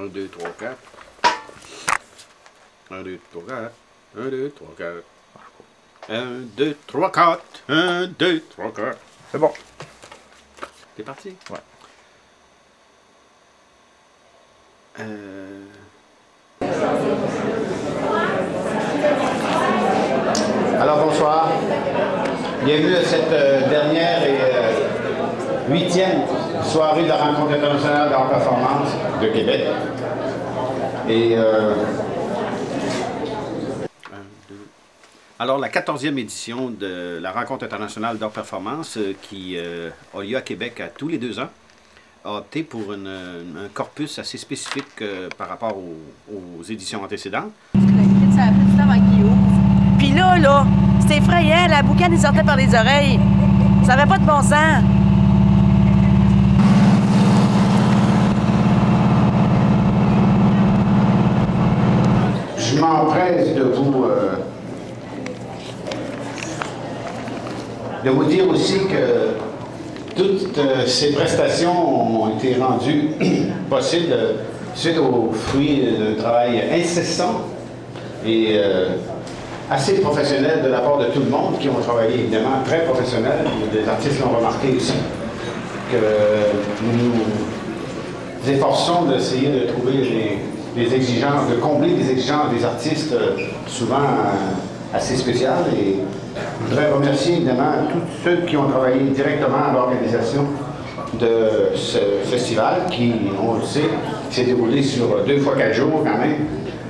1, 2, 3, 4. 1, 2, 3, 4. 1, 2, 3, 4. 1, 2, 3, 4. 1, 2, 3, 4. C'est bon. T'es parti? Ouais. Alors bonsoir. Bienvenue à cette dernière et 8e soirée de la Rencontre internationale d'art performance de Québec. Et Alors, la 14e édition de la Rencontre internationale d'art performance qui a lieu à Québec à tous les 2 ans a opté pour un corpus assez spécifique par rapport aux éditions antécédentes. Ça a pris du temps avant qu'il ouvre. Puis là, c'était effrayant, la boucane, il sortait par les oreilles. Ça n'avait pas de bon sens. je m'empresse de vous dire aussi que toutes ces prestations ont été rendues possibles suite aux fruits d'un travail incessant et assez professionnel de la part de tout le monde qui ont travaillé, évidemment, très professionnel. Des artistes l'ont remarqué aussi, que nous nous efforçons d'essayer de trouver des exigences, de combler des exigences des artistes souvent assez spéciales. Et je voudrais remercier évidemment tous ceux qui ont travaillé directement à l'organisation de ce festival qui, on le sait, s'est déroulé sur 2 fois 4 jours quand même,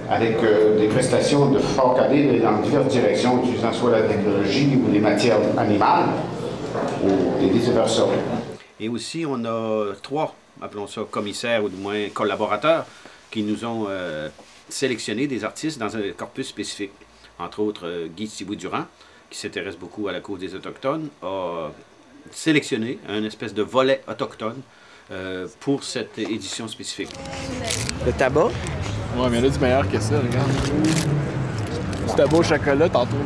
avec des prestations de fort calibre dans diverses directions, utilisant soit la technologie ou les matières animales, ou des vice-versa. Et aussi, on a 3, appelons ça commissaires ou du moins collaborateurs, qui nous ont sélectionné des artistes dans un corpus spécifique. Entre autres, Guy Thibault-Durand, qui s'intéresse beaucoup à la cause des Autochtones, a sélectionné un espèce de volet autochtone pour cette édition spécifique. Le tabac? Ouais, mais il y en a du meilleur que ça, regarde. Du tabac au chocolat, tantôt.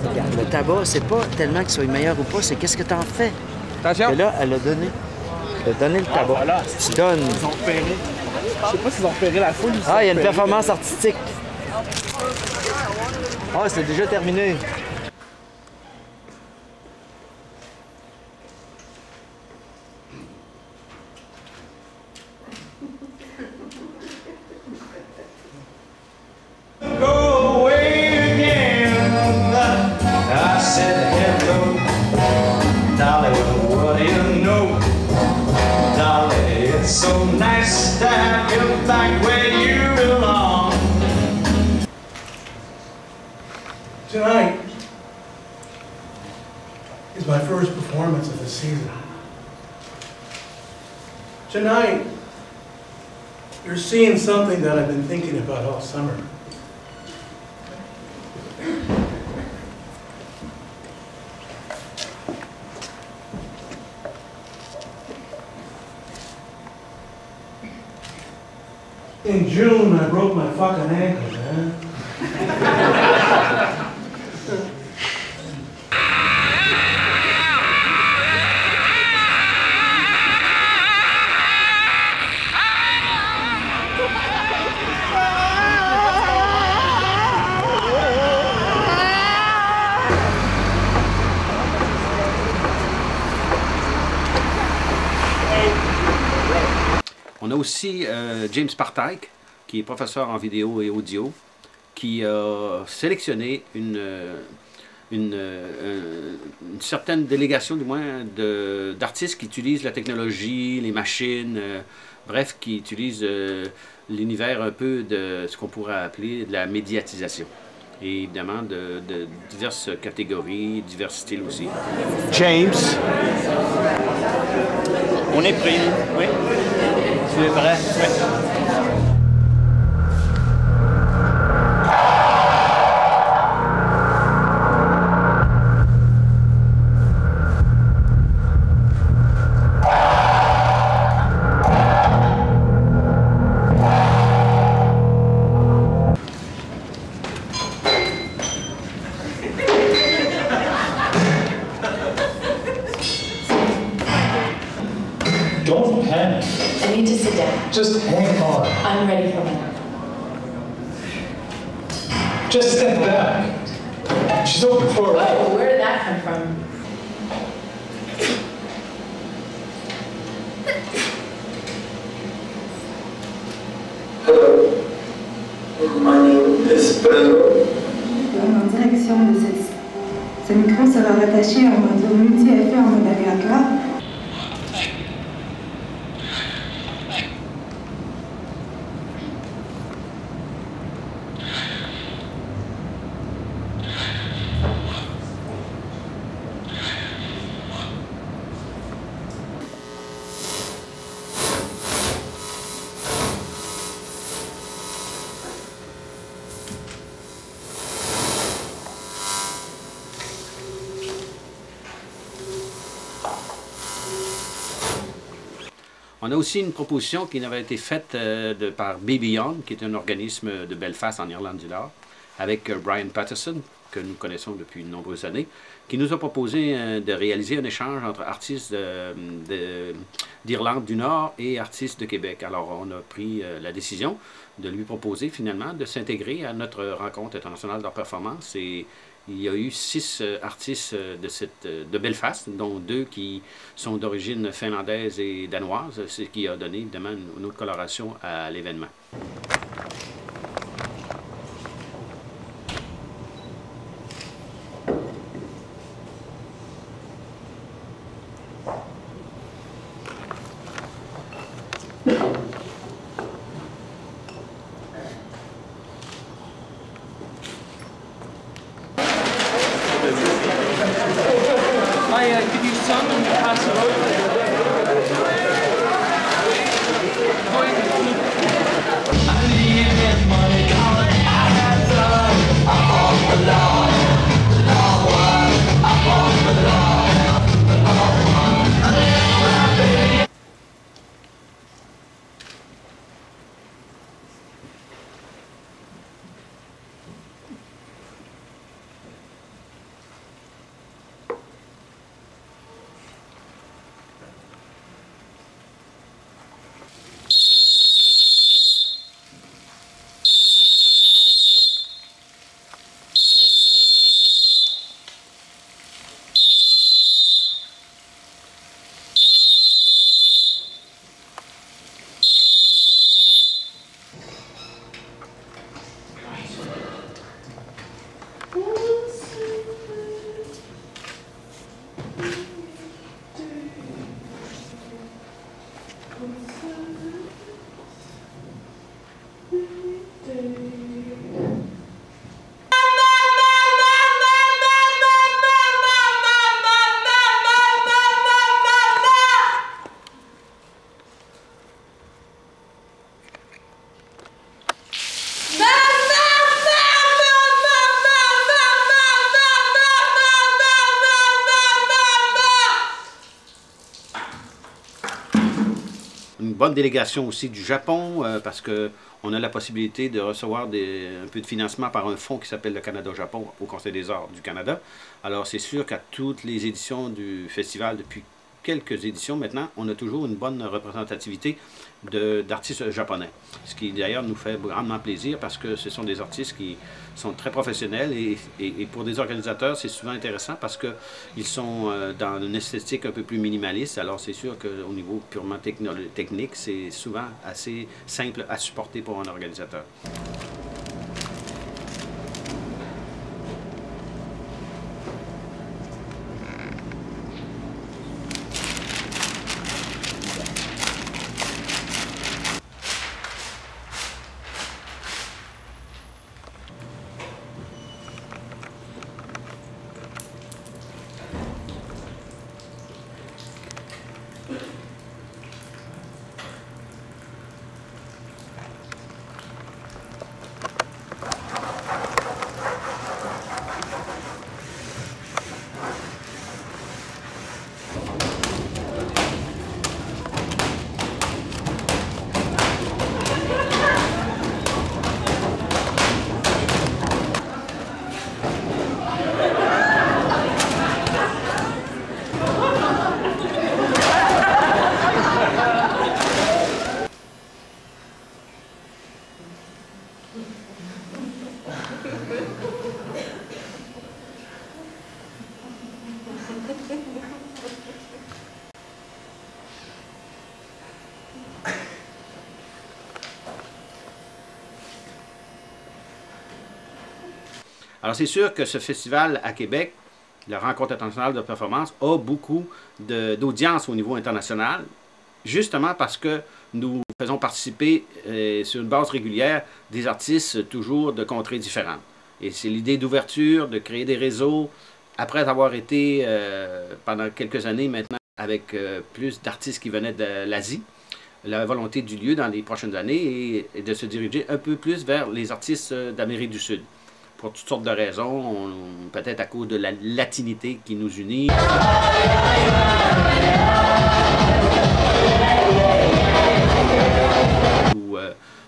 Regarde, le tabac, c'est pas tellement qu'il soit meilleur ou pas, c'est qu'est-ce que t'en fais. Attention! Et là, elle a donné le tabac. Voilà. Tu donnes. Ils ont repéré. Je sais pas s'ils ont repéré la foule ou s'ils Ah, il y a ont une repéré performance artistique. Ah, c'est déjà terminé. So nice to have you back where you belong. Tonight is my first performance of the season. Tonight, you're seeing something that I've been thinking about all summer. In June, I broke my fucking ankle, man. On a aussi James Partyke, qui est professeur en vidéo et audio, qui a sélectionné une certaine délégation, du moins, d'artistes qui utilisent la technologie, les machines, bref, qui utilisent l'univers un peu de ce qu'on pourrait appeler de la médiatisation. Et évidemment, de diverses catégories, divers styles aussi. James. On est pris, oui. Tu es prêt? Oui. Don't can. I need to sit down. Just hang on. I'm ready for my Just step back. She's open for it. Oh, where did that come from? Hello. My name is Pedro. En direction de celle-ci. Ce micro sera rattaché à un mode multi-effet en mode aléatoire. On a aussi une proposition qui avait été faite par Baby Young, qui est un organisme de Belfast en Irlande du Nord, avec Brian Patterson, que nous connaissons depuis de nombreuses années, qui nous a proposé de réaliser un échange entre artistes d'Irlande du Nord et artistes de Québec. Alors, on a pris la décision de lui proposer finalement de s'intégrer à notre rencontre internationale d'art performance. Et il y a eu 6 artistes de Belfast, dont 2 qui sont d'origine finlandaise et danoise, ce qui a donné évidemment une autre coloration à l'événement. Could you sum and pass it over? Une bonne délégation aussi du Japon, parce qu'on a la possibilité de recevoir un peu de financement par un fonds qui s'appelle le Canada-Japon au Conseil des arts du Canada. Alors c'est sûr qu'à toutes les éditions du festival, depuis quelques éditions maintenant, on a toujours une bonne représentativité d'artistes japonais. Ce qui d'ailleurs nous fait grandement plaisir parce que ce sont des artistes qui sont très professionnels et pour des organisateurs, c'est souvent intéressant parce qu'ils sont dans une esthétique un peu plus minimaliste. Alors c'est sûr qu'au niveau purement technique, c'est souvent assez simple à supporter pour un organisateur. Alors c'est sûr que ce festival à Québec, la Rencontre internationale de performance, a beaucoup d'audience au niveau international, justement parce que nous faisons participer sur une base régulière des artistes toujours de contrées différentes. Et c'est l'idée d'ouverture, de créer des réseaux, après avoir été pendant quelques années maintenant avec plus d'artistes qui venaient de l'Asie, la volonté du lieu dans les prochaines années est de se diriger un peu plus vers les artistes d'Amérique du Sud. Pour toutes sortes de raisons, peut-être à cause de la latinité qui nous unit.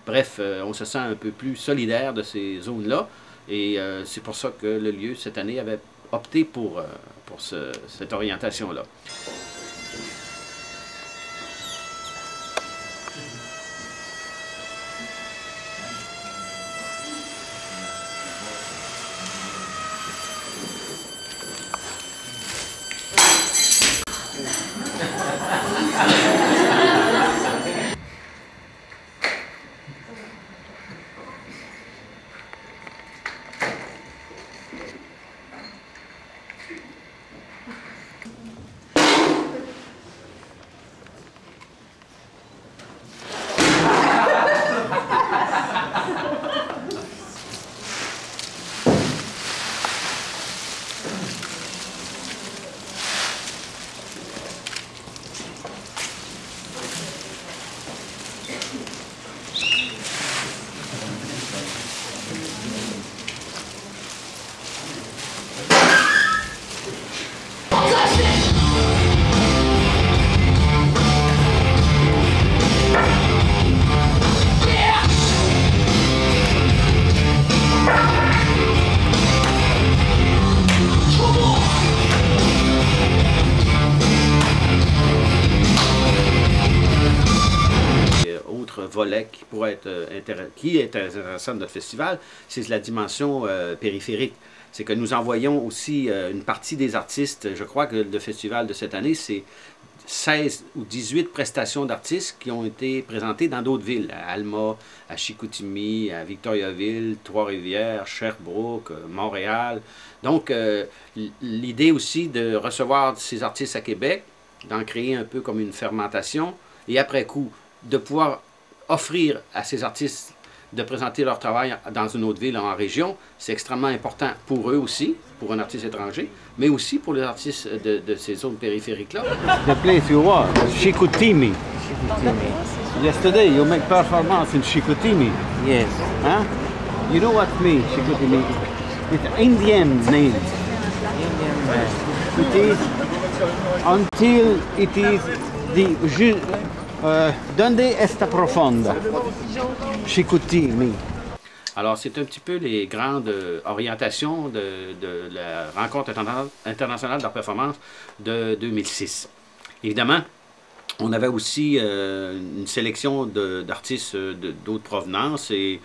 Bref, on se sent un peu plus solidaire de ces zones-là. Et c'est pour ça que le lieu, cette année, avait opté pour cette orientation-là. Volet qui est intéressant de notre festival, c'est la dimension périphérique. C'est que nous envoyons aussi une partie des artistes. Je crois que le festival de cette année, c'est 16 ou 18 prestations d'artistes qui ont été présentées dans d'autres villes, à Alma, à Chicoutimi, à Victoriaville, Trois-Rivières, Sherbrooke, Montréal. Donc, l'idée aussi de recevoir ces artistes à Québec, d'en créer un peu comme une fermentation, et après coup, de pouvoir offrir à ces artistes de présenter leur travail dans une autre ville en région, c'est extrêmement important pour eux aussi, pour un artiste étranger, mais aussi pour les artistes de ces zones périphériques-là. The place you were, Chicoutimi. Yesterday you make performance in Chicoutimi. Yes. Huh? You know what means Chicoutimi? It's Indian name. It is until it is the donde está profonda? Chicoutimi. Alors, c'est un petit peu les grandes orientations de la Rencontre internationale de la performance de 2006. Évidemment, on avait aussi une sélection d'artistes d'autres provenances et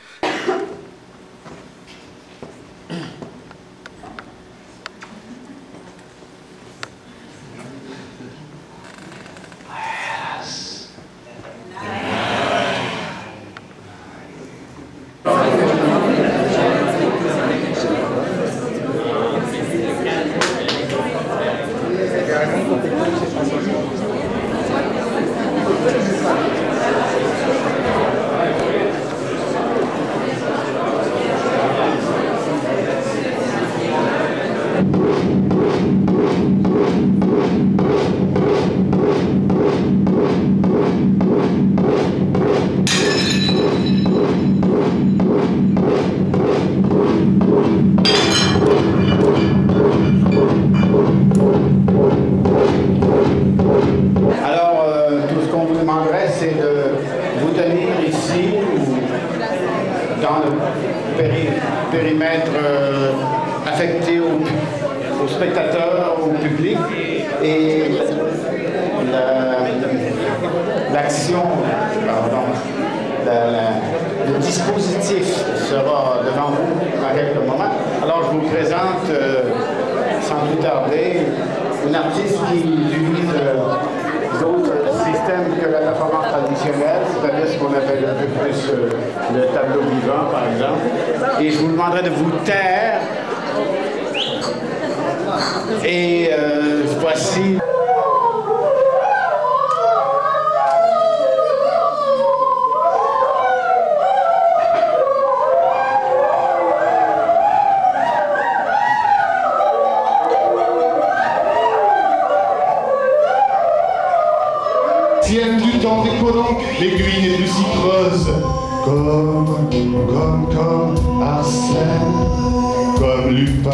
périmètre affecté aux spectateurs, au public, et l'action, le dispositif sera devant vous dans quelques moments. Alors je vous présente, sans plus tarder, une artiste qui utilise d'autres systèmes que la performance traditionnelle, c'est-à-dire ce qu'on appelle un peu plus le tableau vivant, par exemple. Et je vous demanderai de vous taire Et voici... Tienne du temps des colons, l'aiguille n'est plus si creuse. Comme Arsène, comme Lupin.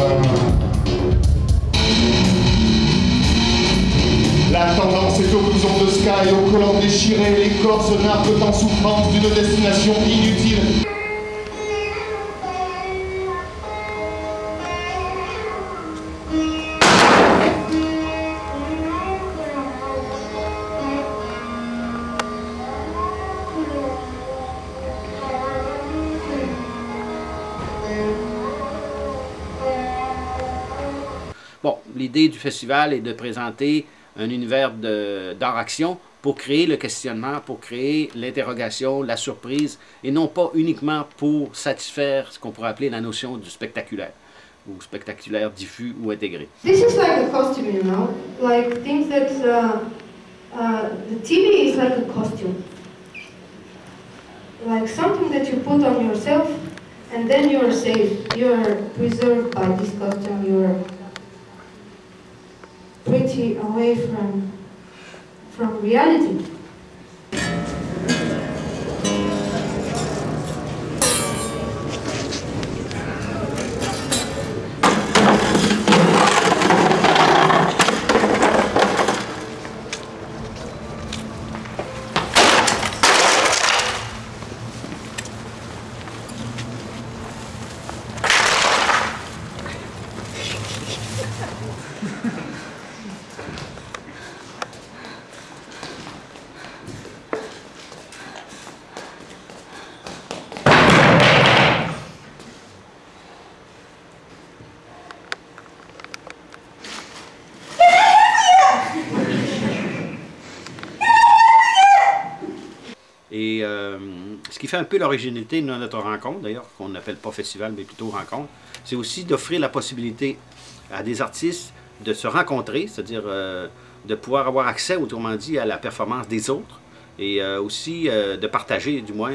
La tendance est au blouson de Sky, aux collants déchirés, les corps se nappent en souffrance d'une destination inutile. Bon, l'idée du festival est de présenter un univers d'art-action pour créer le questionnement, pour créer l'interrogation, la surprise, et non pas uniquement pour satisfaire ce qu'on pourrait appeler la notion du spectaculaire, ou spectaculaire diffus ou intégré. This is like a costume, you know, like things that the TV is like a costume, like something that you put on yourself, and then you're safe, you're preserved by this costume, you're pretty away from reality. Et ce qui fait un peu l'originalité de notre rencontre, d'ailleurs, qu'on n'appelle pas festival, mais plutôt rencontre, c'est aussi d'offrir la possibilité à des artistes de se rencontrer, c'est-à-dire de pouvoir avoir accès, autrement dit, à la performance des autres, et aussi de partager, du moins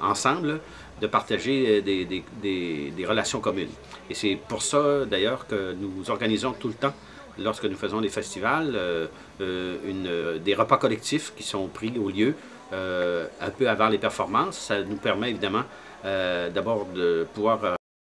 ensemble, de partager des relations communes. Et c'est pour ça, d'ailleurs, que nous organisons tout le temps, lorsque nous faisons des festivals, des repas collectifs qui sont pris au lieu, un peu avant les performances. Ça nous permet évidemment d'abord de pouvoir